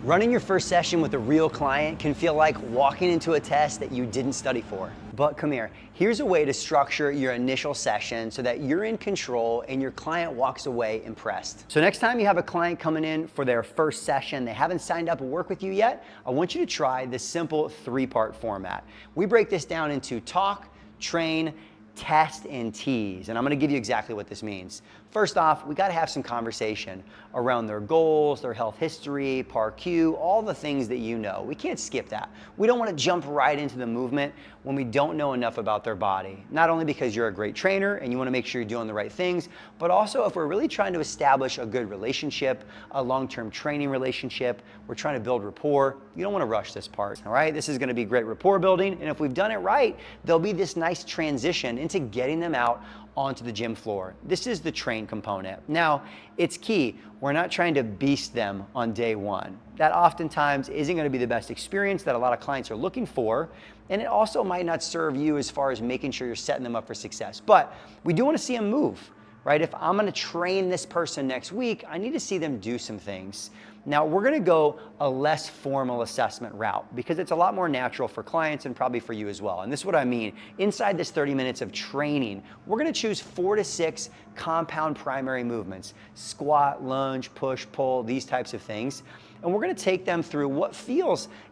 Running your first session with a real client can feel like walking into a test that you didn't study for. But come here, here's a way to structure your initial session so that you're in control and your client walks away impressed. So next time you have a client coming in for their first session, they haven't signed up to work with you yet, I want you to try this simple 3-part format. We break this down into talk, train, test, and tease. And I'm gonna give you exactly what this means. First off, we gotta have some conversation around their goals, their health history, PAR-Q, all the things that you know. We can't skip that. We don't wanna jump right into the movement when we don't know enough about their body. Not only because you're a great trainer and you wanna make sure you're doing the right things, but also if we're really trying to establish a good relationship, a long-term training relationship, we're trying to build rapport, you don't wanna rush this part, all right? This is gonna be great rapport building, and if we've done it right, there'll be this nice transition into getting them out onto the gym floor. This is the train component. Now, it's key. We're not trying to beast them on day one. That oftentimes isn't going to be the best experience that a lot of clients are looking for, and it also might not serve you as far as making sure you're setting them up for success. But we do want to see them move, right? If I'm going to train this person next week, I need to see them do some things. Now, we're going to go a less formal assessment route because it's a lot more natural for clients and probably for you as well. And this is what I mean. Inside this 30 minutes of training, we're going to choose 4 to 6 compound primary movements: squat, lunge, push, pull, these types of things. And we're going to take them through what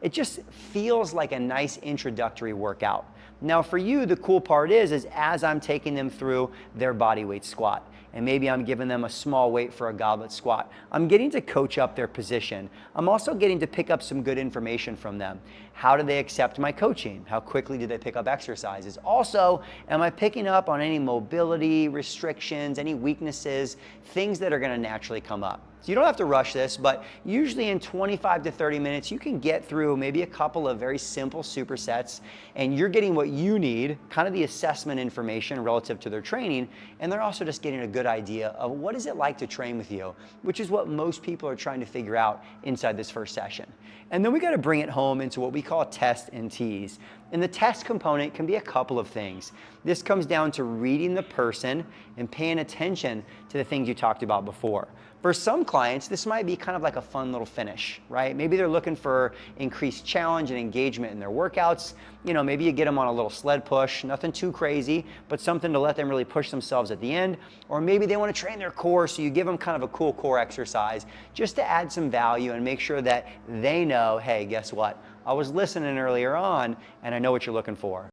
it just feels like a nice introductory workout. Now for you, the cool part is as I'm taking them through their body weight squat, and maybe I'm giving them a small weight for a goblet squat, I'm getting to coach up their position. I'm also getting to pick up some good information from them. How do they accept my coaching? How quickly do they pick up exercises? Also, am I picking up on any mobility restrictions, any weaknesses, things that are gonna naturally come up? So you don't have to rush this, but usually in 25 to 30 minutes, you can get through maybe a couple of very simple supersets, and you're getting what you need, kind of the assessment information relative to their training, and they're also just getting a good idea of what is it like to train with you, which is what most people are trying to figure out inside this first session. And then we got to bring it home into what we call test and tease. And the test component can be a couple of things. This comes down to reading the person and paying attention to the things you talked about before. For some clients, this might be kind of like a fun little finish, right? Maybe they're looking for increased challenge and engagement in their workouts. You know, maybe you get them on a little sled push, nothing too crazy, but something to let them really push themselves at the end. Or maybe they want to train their core, so you give them kind of a cool core exercise just to add some value and make sure that they know, hey, guess what? I was listening earlier on and I know what you're looking for.